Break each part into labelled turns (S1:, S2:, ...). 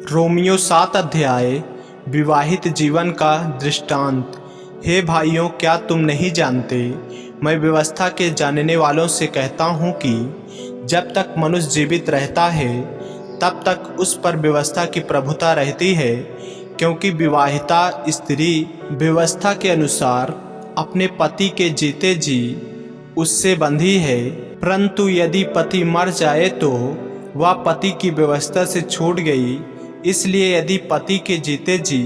S1: Romeo 7 अध्याय विवाहित जीवन का दृष्टांत। हे भाइयों, क्या तुम नहीं जानते, मैं व्यवस्था के जानने वालों से कहता हूँ कि जब तक मनुष्य जीवित रहता है तब तक उस पर व्यवस्था की प्रभुता रहती है, क्योंकि विवाहिता स्त्री व्यवस्था के अनुसार अपने पति के जीते जी उससे बंधी है। परंतु यदि पति मर जाए तो वह पति की व्यवस्था से छूट गई। इसलिए यदि पति के जीते जी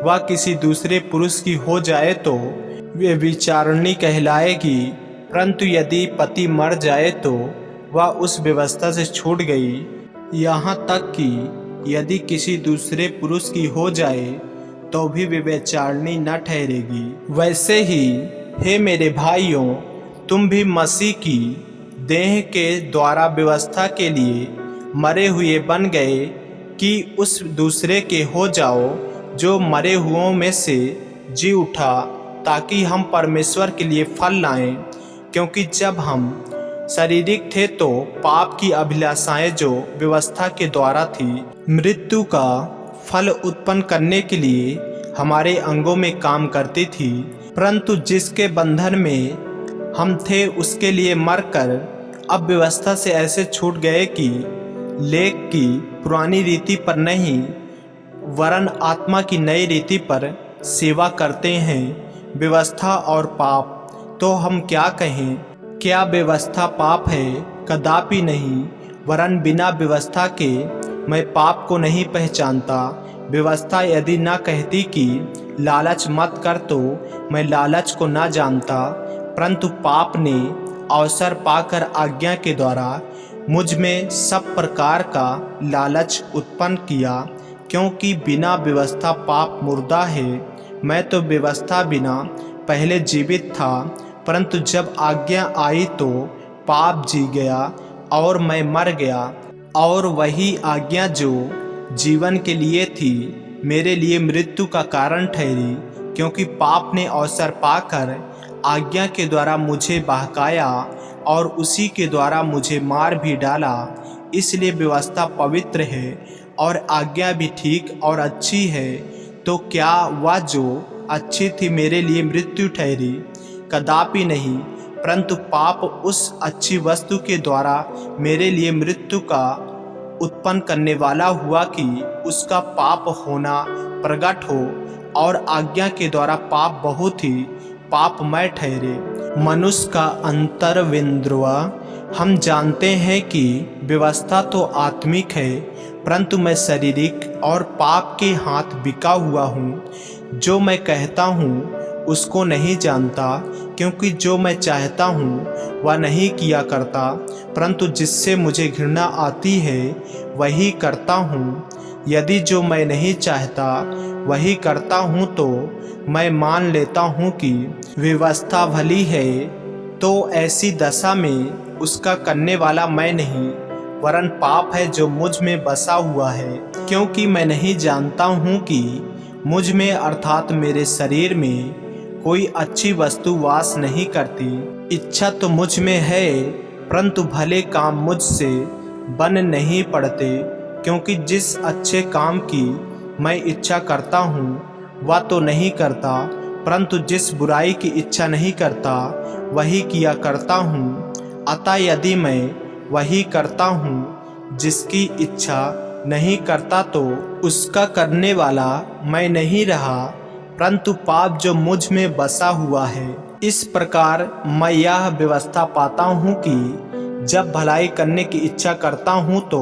S1: वह किसी दूसरे पुरुष की हो जाए तो वे विचारणी कहलाएगी। परंतु यदि पति मर जाए तो वह उस व्यवस्था से छूट गई, यहाँ तक कि यदि किसी दूसरे पुरुष की हो जाए तो भी वे विचारणी न ठहरेगी। वैसे ही हे मेरे भाइयों, तुम भी मसीह की देह के द्वारा व्यवस्था के लिए मरे हुए बन गए कि उस दूसरे के हो जाओ जो मरे हुओं में से जी उठा, ताकि हम परमेश्वर के लिए फल लाएं। क्योंकि जब हम शारीरिक थे तो पाप की अभिलाषाएं जो व्यवस्था के द्वारा थी, मृत्यु का फल उत्पन्न करने के लिए हमारे अंगों में काम करती थी। परंतु जिसके बंधन में हम थे उसके लिए मरकर अब व्यवस्था से ऐसे छूट गए कि लेख की पुरानी रीति पर नहीं वरन आत्मा की नई रीति पर सेवा करते हैं। व्यवस्था और पाप, तो हम क्या कहें? क्या व्यवस्था पाप है? कदापि नहीं, वरन बिना व्यवस्था के मैं पाप को नहीं पहचानता। व्यवस्था यदि न कहती कि लालच मत कर तो मैं लालच को न जानता, परंतु पाप ने अवसर पाकर आज्ञा के द्वारा मुझ में सब प्रकार का लालच उत्पन्न किया। क्योंकि बिना व्यवस्था पाप मुर्दा है। मैं तो व्यवस्था बिना पहले जीवित था, परंतु जब आज्ञा आई तो पाप जी गया और मैं मर गया। और वही आज्ञा जो जीवन के लिए थी मेरे लिए मृत्यु का कारण ठहरी, क्योंकि पाप ने अवसर पाकर आज्ञा के द्वारा मुझे बहकाया और उसी के द्वारा मुझे मार भी डाला। इसलिए व्यवस्था पवित्र है और आज्ञा भी ठीक और अच्छी है। तो क्या वह जो अच्छी थी मेरे लिए मृत्यु ठहरी? कदापि नहीं, परंतु पाप उस अच्छी वस्तु के द्वारा मेरे लिए मृत्यु का उत्पन्न करने वाला हुआ कि उसका पाप होना प्रकट हो, और आज्ञा के द्वारा पाप बहुत ही पापमय ठहरे। मनुष्य का अंतर्विंद्रव हम जानते हैं कि व्यवस्था तो आत्मिक है, परंतु मैं शारीरिक और पाप के हाथ बिका हुआ हूँ। जो मैं कहता हूँ उसको नहीं जानता, क्योंकि जो मैं चाहता हूँ वह नहीं किया करता, परंतु जिससे मुझे घृणा आती है वही करता हूँ। यदि जो मैं नहीं चाहता वही करता हूँ तो मैं मान लेता हूँ कि व्यवस्था भली है। तो ऐसी दशा में उसका करने वाला मैं नहीं, वरन पाप है जो मुझ में बसा हुआ है। क्योंकि मैं नहीं जानता हूँ कि मुझ में अर्थात मेरे शरीर में कोई अच्छी वस्तु वास नहीं करती। इच्छा तो मुझ में है, परंतु भले काम मुझसे बन नहीं पड़ते। क्योंकि जिस अच्छे काम की मैं इच्छा करता हूँ वह तो नहीं करता, परंतु जिस बुराई की इच्छा नहीं करता वही किया करता हूँ। अतः यदि मैं वही करता हूँ जिसकी इच्छा नहीं करता तो उसका करने वाला मैं नहीं रहा, परंतु पाप जो मुझ में बसा हुआ है। इस प्रकार मैं यह व्यवस्था पाता हूँ कि जब भलाई करने की इच्छा करता हूँ तो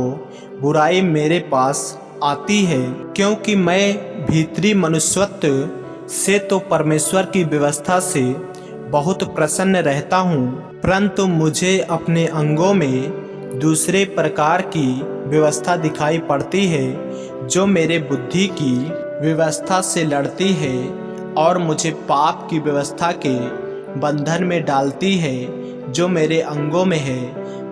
S1: बुराई मेरे पास आती है। क्योंकि मैं भीतरी मनुष्यत्व से तो परमेश्वर की व्यवस्था से बहुत प्रसन्न रहता हूँ, परंतु मुझे अपने अंगों में दूसरे प्रकार की व्यवस्था दिखाई पड़ती है, जो मेरे बुद्धि की व्यवस्था से लड़ती है और मुझे पाप की व्यवस्था के बंधन में डालती है जो मेरे अंगों में है।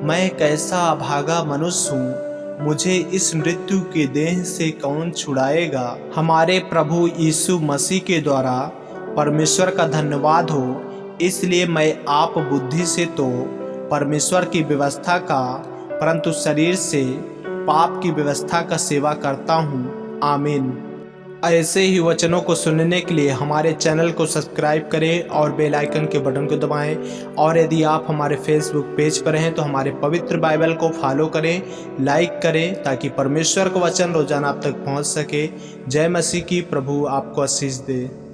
S1: मैं कैसा अभागा मनुष्य हूँ, मुझे इस मृत्यु के देह से कौन छुड़ाएगा? हमारे प्रभु यीशु मसीह के द्वारा परमेश्वर का धन्यवाद हो। इसलिए मैं आप बुद्धि से तो परमेश्वर की व्यवस्था का, परंतु शरीर से पाप की व्यवस्था का सेवा करता हूँ। आमीन। ऐसे ही वचनों को सुनने के लिए हमारे चैनल को सब्सक्राइब करें और बेल आइकन के बटन को दबाएं। और यदि आप हमारे फेसबुक पेज पर हैं तो हमारे पवित्र बाइबल को फॉलो करें, लाइक करें, ताकि परमेश्वर का वचन रोजाना आप तक पहुंच सके। जय मसीह की। प्रभु आपको आशीष दे।